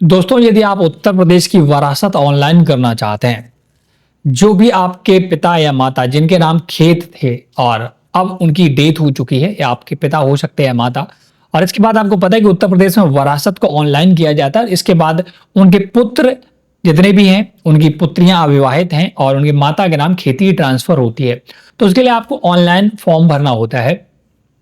दोस्तों, यदि आप उत्तर प्रदेश की वरासत ऑनलाइन करना चाहते हैं, जो भी आपके पिता या माता जिनके नाम खेत थे और अब उनकी डेथ हो चुकी है, या आपके पिता हो सकते हैं, माता, और इसके बाद आपको पता है कि उत्तर प्रदेश में वरासत को ऑनलाइन किया जाता है। इसके बाद उनके पुत्र जितने भी हैं, उनकी पुत्रियां अविवाहित हैं और उनकी माता के नाम खेती ट्रांसफर होती है। तो उसके लिए आपको ऑनलाइन फॉर्म भरना होता है।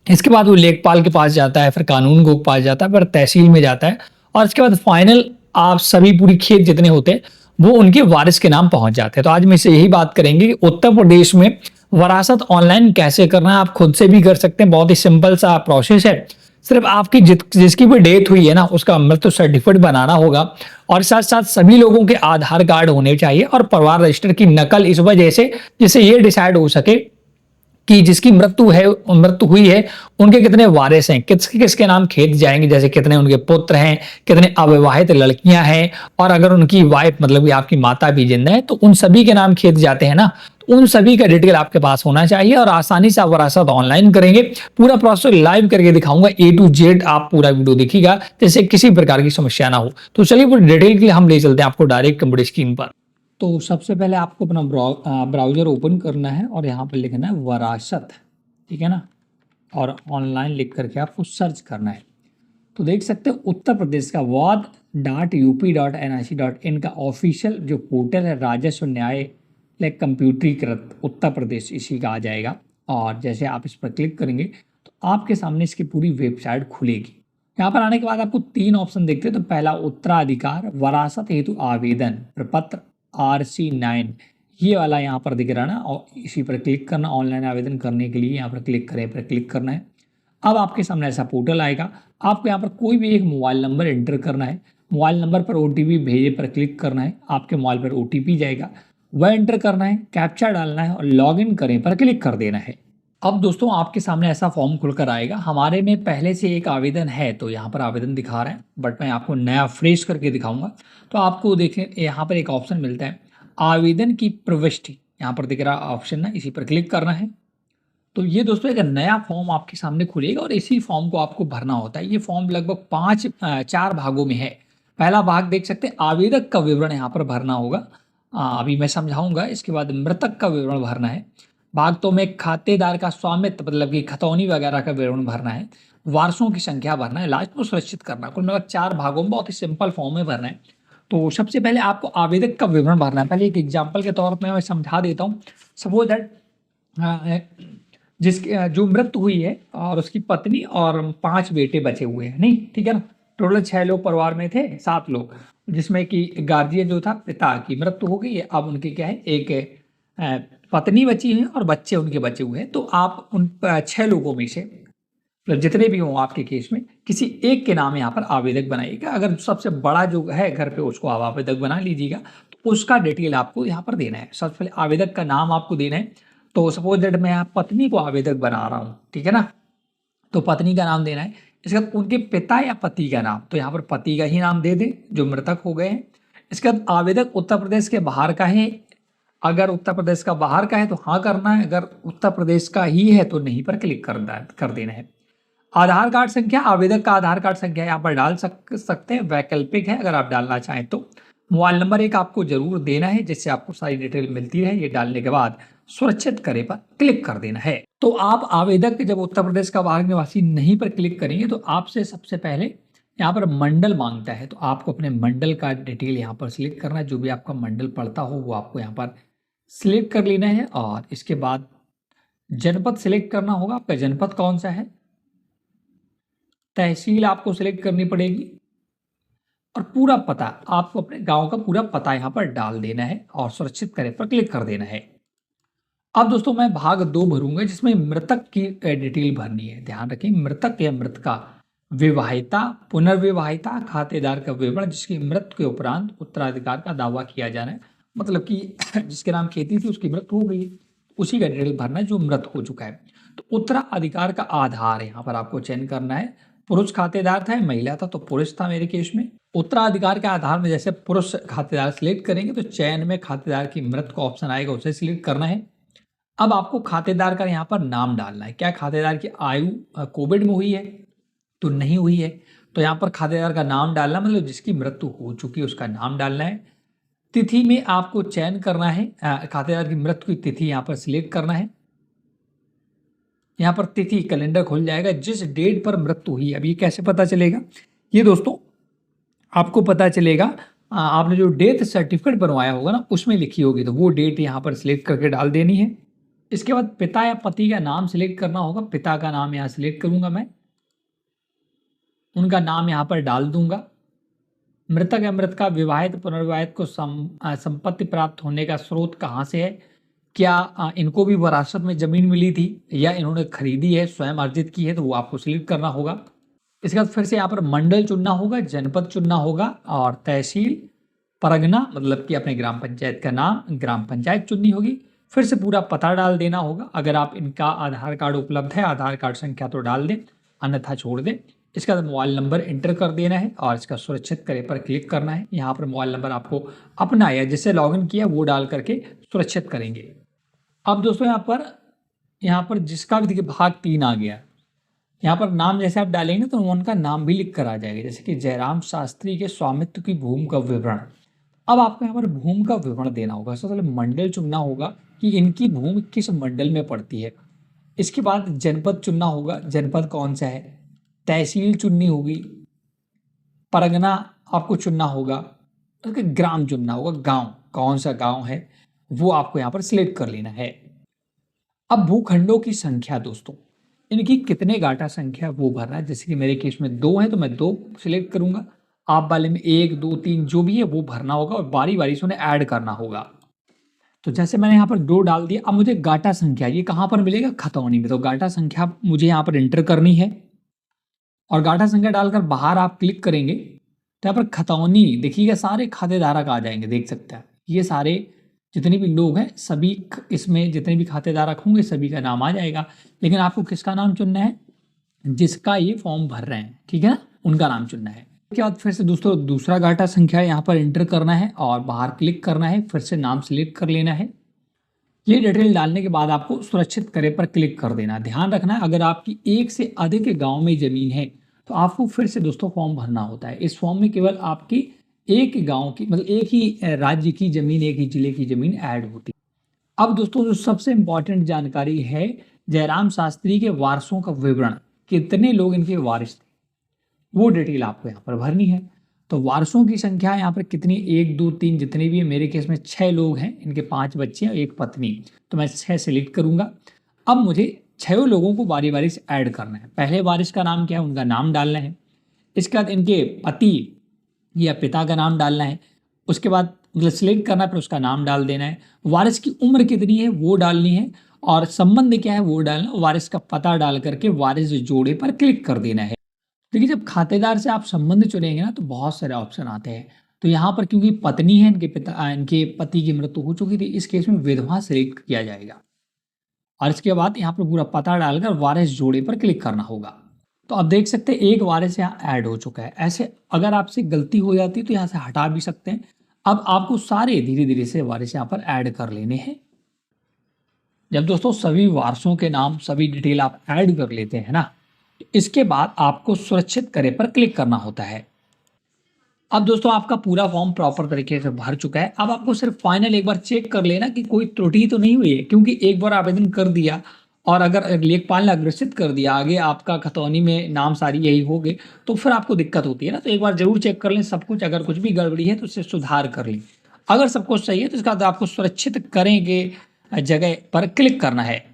इसके बाद वो लेखपाल के पास जाता है, फिर कानून गो के पास जाता है, फिर तहसील में जाता है, और इसके बाद फाइनल आप सभी पूरी खेत जितने होते हैं वो उनके वारिस के नाम पहुंच जाते हैं। तो आज मैं इससे यही बात करेंगे कि उत्तर प्रदेश में वरासत ऑनलाइन कैसे करना है। आप खुद से भी कर सकते हैं, बहुत ही सिंपल सा प्रोसेस है। सिर्फ आपकी जिसकी भी डेथ हुई है ना, उसका मृत्यु सर्टिफिकेट बनाना होगा, और साथ साथ सभी लोगों के आधार कार्ड होने चाहिए और परिवार रजिस्टर की नकल, इस वजह से जिससे ये डिसाइड हो सके कि जिसकी मृत्यु हुई है उनके कितने वारिस हैं, किसके किसके नाम खेत जाएंगे, जैसे कितने उनके पुत्र हैं, कितने अविवाहित लड़कियां हैं, और अगर उनकी वाइफ मतलब कि आपकी माता भी जिंदा है तो उन सभी के नाम खेत जाते हैं ना। तो उन सभी का डिटेल आपके पास होना चाहिए और आसानी से आप वरासत ऑनलाइन करेंगे। पूरा प्रोसेस लाइव करके दिखाऊंगा, A to Z आप पूरा वीडियो देखिएगा, जैसे किसी प्रकार की समस्या ना हो। तो चलिए पूरी डिटेल के लिए हम ले चलते हैं आपको डायरेक्ट कंप्यूटर स्क्रीन पर। तो सबसे पहले आपको अपना ब्राउज़र ओपन करना है और यहाँ पर लिखना है वरासत, ठीक है ना, और ऑनलाइन लिख करके आपको सर्च करना है। तो देख सकते हो उत्तर प्रदेश का wad.up.nic.in का ऑफिशियल जो पोर्टल है, राजस्व न्यायालय कंप्यूटरीकृत उत्तर प्रदेश, इसी का आ जाएगा। और जैसे आप इस पर क्लिक करेंगे तो आपके सामने इसकी पूरी वेबसाइट खुलेगी। यहाँ पर आने के बाद आपको 3 ऑप्शन देखते हैं। तो पहला उत्तराधिकार वरासत हेतु आवेदन प्रपत्र RC9, ये वाला यहाँ पर दिख रहा है ना, और इसी पर क्लिक करना। ऑनलाइन आवेदन करने के लिए यहाँ पर क्लिक करें, पर क्लिक करना है। अब आपके सामने ऐसा पोर्टल आएगा। आपको यहाँ पर कोई भी एक मोबाइल नंबर एंटर करना है। मोबाइल नंबर पर OTP भेजे पर क्लिक करना है। आपके मोबाइल पर OTP जाएगा, वह एंटर करना है, कैप्चा डालना है और लॉगिन करें पर क्लिक कर देना है। अब दोस्तों आपके सामने ऐसा फॉर्म खुलकर आएगा। हमारे में पहले से एक आवेदन है तो यहाँ पर आवेदन दिखा रहा है, बट मैं आपको नया फ्रेश करके दिखाऊंगा। तो आपको देखें यहाँ पर एक ऑप्शन मिलता है आवेदन की प्रविष्टि, यहाँ पर दिख रहा ऑप्शन ना, इसी पर क्लिक करना है। तो ये दोस्तों एक नया फॉर्म आपके सामने खुलेगा और इसी फॉर्म को आपको भरना होता है। ये फॉर्म लगभग 4 भागों में है। पहला भाग देख सकते हैं, आवेदक का विवरण यहाँ पर भरना होगा। अभी मैं समझाऊंगा। इसके बाद मृतक का विवरण भरना है। भाग 2 में खातेदार का स्वामित्व मतलब कि खतौनी वगैरह का विवरण भरना है। वारसों की संख्या भरना है। लास्ट को सुरक्षित करना। कुल मिलाकर 4 भागों में बहुत ही सिंपल फॉर्म में भरना है। तो सबसे पहले आपको आवेदक का विवरण भरना है। पहले एक एग्जाम्पल के तौर पर मैं समझा देता हूँ। सपोज दैट जिसकी जो मृत्यु हुई है और उसकी पत्नी और 5 बेटे बचे हुए हैं, नहीं, ठीक है ना। टोटल 6 लोग परिवार में थे, 7 लोग, जिसमें कि गार्जियन जो था पिता की मृत्यु हो गई है। अब उनके क्या है, एक पत्नी बची है और बच्चे उनके बचे हुए हैं। तो आप उन 6 लोगों में से मतलब जितने भी हों आपके केस में, किसी एक के नाम यहाँ पर आवेदक बनाइएगा। अगर सबसे बड़ा जो है घर पे उसको आप आवेदक बना लीजिएगा। तो उसका डिटेल आपको यहाँ पर देना है। सबसे पहले आवेदक का नाम आपको देना है। तो सपोज दैट मैं यहाँ पत्नी को आवेदक बना रहा हूँ, ठीक है ना। तो पत्नी का नाम देना है। इसके बाद उनके पिता या पति का नाम, तो यहाँ पर पति का ही नाम दे दें जो मृतक हो गए हैं। इसके बाद आवेदक उत्तर प्रदेश के बाहर का है। अगर उत्तर प्रदेश का बाहर का है तो हाँ करना है, अगर उत्तर प्रदेश का ही है तो नहीं पर क्लिक कर देना है। आधार कार्ड संख्या, आवेदक का आधार कार्ड संख्या यहाँ पर डाल सकते हैं, वैकल्पिक है अगर आप डालना चाहें तो। मोबाइल नंबर एक आपको जरूर देना है जिससे आपको सारी डिटेल मिलती है। ये डालने के बाद सुरक्षित करे पर क्लिक कर देना है। तो आप आवेदक जब उत्तर प्रदेश का बाहर निवासी नहीं पर क्लिक करेंगे तो आपसे सबसे पहले यहाँ पर मंडल मांगता है। तो आपको अपने मंडल का डिटेल यहाँ पर सिलेक्ट करना है। जो भी आपका मंडल पड़ता हो वो आपको यहाँ पर सिलेक्ट कर लेना है। और इसके बाद जनपद सिलेक्ट करना होगा, आपका जनपद कौन सा है। तहसील आपको सिलेक्ट करनी पड़ेगी और पूरा पता, आपको अपने गांव का पूरा पता यहाँ पर डाल देना है और सुरक्षित करें पर क्लिक कर देना है। अब दोस्तों मैं भाग 2 भरूंगा जिसमें मृतक की डिटेल भरनी है। ध्यान रखें, मृतक या मृतका, विवाहिता, पुनर्विवाहिता, खातेदार का विवरण, जिसकी मृत्यु के उपरांत उत्तराधिकार का दावा किया जाना है। मतलब कि जिसके नाम खेती थी उसकी मृत्यु हो गई, उसी का डिटेल भरना है जो मृत हो चुका है। तो उत्तराधिकार का आधार यहाँ पर आपको चयन करना है। पुरुष खातेदार था, महिला था, तो पुरुष था मेरे केस में। उत्तराधिकार के आधार में जैसे पुरुष खातेदार सिलेक्ट करेंगे तो चयन में खातेदार की मृत का ऑप्शन आएगा, उसे सिलेक्ट करना है। अब आपको खातेदार का यहाँ पर नाम डालना है। क्या खातेदार की आयु कोविड में हुई है तो नहीं हुई है, तो यहाँ पर खातेदार का नाम डालना, मतलब जिसकी मृत्यु हो चुकी है उसका नाम डालना है। तिथि में आपको चयन करना है, खातेदार की मृत्यु की तिथि यहाँ पर सिलेक्ट करना है। यहाँ पर तिथि कैलेंडर खुल जाएगा, जिस डेट पर मृत्यु हुई। अब ये कैसे पता चलेगा, ये दोस्तों आपको पता चलेगा, आपने जो डेथ सर्टिफिकेट बनवाया होगा ना उसमें लिखी होगी, तो वो डेट यहाँ पर सिलेक्ट करके डाल देनी है। इसके बाद पिता या पति का नाम सिलेक्ट करना होगा। पिता का नाम यहाँ सिलेक्ट करूंगा मैं, उनका नाम यहाँ पर डाल दूंगा। मृतक या मृतका विवाहित पुनर्विवाहित को संपत्ति प्राप्त होने का स्रोत कहाँ से है, क्या इनको भी विरासत में जमीन मिली थी या इन्होंने खरीदी है, स्वयं अर्जित की है, तो वो आपको सिलेक्ट करना होगा। इसके बाद फिर से यहाँ पर मंडल चुनना होगा, जनपद चुनना होगा और तहसील, परगना मतलब कि अपने ग्राम पंचायत का नाम, ग्राम पंचायत चुननी होगी। फिर से पूरा पता डाल देना होगा। अगर आप इनका आधार कार्ड उपलब्ध है, आधार कार्ड संख्या तो डाल दें, अन्यथा छोड़ दें। इसका मोबाइल नंबर एंटर कर देना है और इसका सुरक्षित करे पर क्लिक करना है। यहाँ पर मोबाइल नंबर आपको अपना या जिससे लॉगिन किया वो डाल करके सुरक्षित करेंगे। अब दोस्तों यहाँ पर जिसका भी देखिए भाग 3 आ गया, यहाँ पर नाम जैसे आप डालेंगे तो उनका नाम भी लिख कर आ जाएगा, जैसे कि जयराम शास्त्री के स्वामित्व की भूमि का विवरण। अब आपको यहाँ पर भूमि का विवरण देना होगा। सबसे पहले मंडल चुनना होगा कि इनकी भूमि किस मंडल में पड़ती है। इसके बाद जनपद चुनना होगा, जनपद कौन सा है। तहसील चुननी होगी, परगना आपको चुनना होगा, उसके ग्राम चुनना होगा, गांव कौन सा गांव है वो आपको यहाँ पर सिलेक्ट कर लेना है। अब भूखंडों की संख्या दोस्तों, इनकी कितने गाटा संख्या वो भरना है। जैसे कि मेरे केस में 2 है तो मैं 2 सिलेक्ट करूंगा, आप वाले में 1 2 3 जो भी है वो भरना होगा और बारी बारी से उन्हें ऐड करना होगा। तो जैसे मैंने यहाँ पर 2 डाल दिया, अब मुझे गाटा संख्या ये कहाँ पर मिलेगा, खतौनी में। तो गाटा संख्या मुझे यहाँ पर एंटर करनी है और गाटा संख्या डालकर बाहर आप क्लिक करेंगे तो यहाँ पर खतौनी देखिएगा, सारे खातेधारक आ जाएंगे, देख सकते हैं। ये सारे जितने भी लोग हैं सभी इसमें जितने भी खातेदारक होंगे सभी का नाम आ जाएगा। लेकिन आपको किसका नाम चुनना है, जिसका ये फॉर्म भर रहे हैं, ठीक है ना, उनका नाम चुनना है। उसके बाद फिर से दोस्तों दूसरा गाटा संख्या यहाँ पर एंटर करना है और बाहर क्लिक करना है, फिर से नाम सिलेक्ट कर लेना है। ये डिटेल डालने के बाद आपको सुरक्षित करे पर क्लिक कर देना। ध्यान रखना है अगर आपकी 1 से अधिक गाँव में जमीन है तो आपको फिर से दोस्तों फॉर्म भरना होता है। इस फॉर्म में केवल आपकी एक गांव की मतलब एक ही राज्य की जमीन, एक ही जिले की जमीन ऐड होती है। अब दोस्तों जो सबसे इंपॉर्टेंट जानकारी है, जयराम शास्त्री के वारसों का विवरण, कितने लोग इनके वारिस थे वो डिटेल आपको यहाँ पर भरनी है। तो वारसों की संख्या यहाँ पर कितनी, 1 2 3 जितने भी है, मेरे केस में 6 लोग हैं, इनके 5 बच्चे हैं, 1 पत्नी, तो मैं 6 सिलेक्ट करूंगा। अब मुझे 6 लोगों को बारी बारी से ऐड करना है। पहले वारिस का नाम क्या है, उनका नाम डालना है। इसके बाद इनके पति या पिता का नाम डालना है। उसके बाद मतलब सिलेक्ट करना है, फिर उसका नाम डाल देना है। वारिस की उम्र कितनी है वो डालनी है और संबंध क्या है वो डालना, वारिस का पता डाल करके वारिस जोड़े पर क्लिक कर देना है। देखिए जब खातेदार से आप संबंध चुनेंगे ना तो बहुत सारे ऑप्शन आते हैं। तो यहाँ पर क्योंकि पत्नी है, इनके पति की मृत्यु हो चुकी थी, इस केस में विधवा सिलेक्ट किया जाएगा। और इसके बाद यहाँ पर पूरा पता डालकर वारिस जोड़े पर क्लिक करना होगा। तो आप देख सकते हैं एक वारिस यहाँ ऐड हो चुका है। ऐसे अगर आपसे गलती हो जाती है तो यहाँ से हटा भी सकते हैं। अब आपको सारे धीरे धीरे से वारिस यहाँ पर ऐड कर लेने हैं। जब दोस्तों सभी वारसों के नाम सभी डिटेल आप ऐड कर लेते हैं ना, इसके बाद आपको सुरक्षित करे पर क्लिक करना होता है। अब दोस्तों आपका पूरा फॉर्म प्रॉपर तरीके से भर चुका है। अब आपको सिर्फ फाइनल एक बार चेक कर लेना कि कोई त्रुटि तो नहीं हुई है, क्योंकि एक बार आवेदन कर दिया और अगर लेखपाल ने अग्रसित कर दिया आगे आपका खतौनी में नाम सारी यही हो गए तो फिर आपको दिक्कत होती है ना। तो एक बार जरूर चेक कर लें सब कुछ, अगर कुछ भी गड़बड़ी है तो उससे सुधार कर लें। अगर सब कुछ सही है तो इसका आपको सुरक्षित करेंगे जगह पर क्लिक करना है।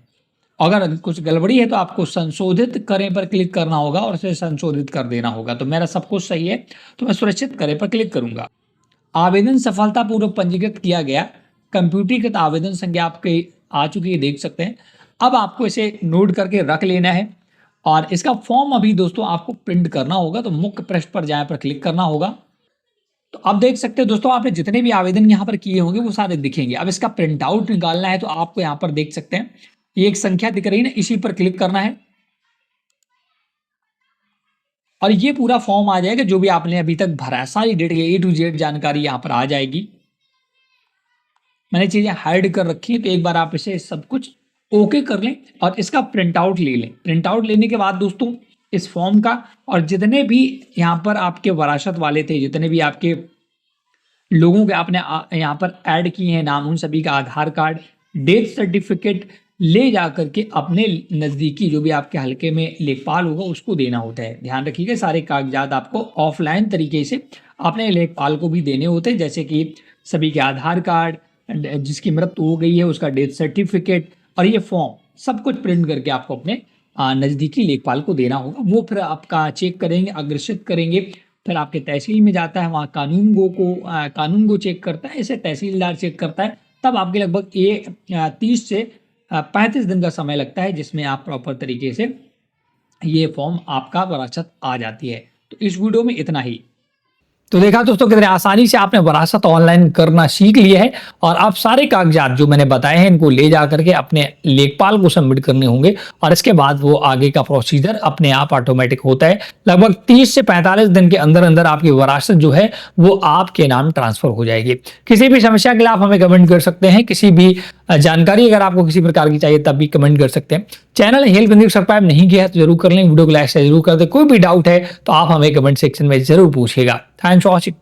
अगर कुछ गड़बड़ी है तो आपको संशोधित करें पर क्लिक करना होगा और उसे संशोधित कर देना होगा। तो मेरा सब कुछ सही है तो मैं सुरक्षित करें पर क्लिक करूंगा। आवेदन सफलतापूर्वक पंजीकृत किया गया, कंप्यूटरीकृत आवेदन संख्या आपके आ चुकी है, देख सकते हैं। अब आपको इसे नोट करके रख लेना है और इसका फॉर्म अभी दोस्तों आपको प्रिंट करना होगा। तो मुख्य पृष्ठ पर जाए पर क्लिक करना होगा। तो आप देख सकते हैं दोस्तों आपने जितने भी आवेदन यहाँ पर किए होंगे वो सारे दिखेंगे। अब इसका प्रिंट आउट निकालना है तो आपको यहाँ पर देख सकते हैं ये एक संख्या दिख रही है ना, इसी पर क्लिक करना है और ये पूरा फॉर्म आ जाएगा जो भी आपने अभी तक भरा है। सारी डिटेल A to Z जानकारी यहाँ पर आ जाएगी। मैंने चीजें हाइड कर रखी है तो एक बार आप इसे सब कुछ ओके कर लें और इसका प्रिंट आउट ले लें। प्रिंट आउट लेने के बाद दोस्तों इस फॉर्म का, और जितने भी यहाँ पर आपके वरासत वाले थे, जितने भी आपके लोगों के आपने यहाँ पर ऐड किए हैं नाम, उन सभी का आधार कार्ड, डेथ सर्टिफिकेट ले जा करके अपने नज़दीकी जो भी आपके हलके में लेखपाल होगा उसको देना होता है। ध्यान रखिएगा, सारे कागजात आपको ऑफलाइन तरीके से अपने लेखपाल को भी देने होते हैं, जैसे कि सभी के आधार कार्ड, जिसकी मृत्यु हो गई है उसका डेथ सर्टिफिकेट, और ये फॉर्म सब कुछ प्रिंट करके आपको अपने नज़दीकी लेखपाल को देना होगा। वो फिर आपका चेक करेंगे, अग्रेसित करेंगे, फिर आपके तहसील में जाता है, वहाँ कानून को चेक करता है, इसे तहसीलदार चेक करता है, तब आपके लगभग 30 से 35 दिन का समय लगता है, जिसमें आप प्रॉपर तरीके से ये फॉर्म आपका वरासत आ जाती है। तो इस वीडियो में इतना ही। तो देखा दोस्तों कितने आसानी से आपने वरासत ऑनलाइन करना सीख लिया है, और आप सारे कागजात जो मैंने बताए हैं इनको ले जा करके अपने लेखपाल को सबमिट करने होंगे, और इसके बाद वो आगे का प्रोसीजर अपने आप ऑटोमेटिक होता है। लगभग 30 से 45 दिन के अंदर अंदर आपकी वरासत जो है वो आपके नाम ट्रांसफर हो जाएगी। किसी भी समस्या के लिए आप हमें कमेंट कर सकते हैं, किसी भी जानकारी अगर आपको किसी प्रकार की चाहिए तब भी कमेंट कर सकते हैं। चैनल हेल्प इंग्लिश सब्सक्राइब नहीं किया है तो जरूर कर लें, वीडियो को लाइक जरूर कर दें। कोई भी डाउट है तो आप हमें कमेंट सेक्शन में जरूर पूछिएगा। Thanks for watching.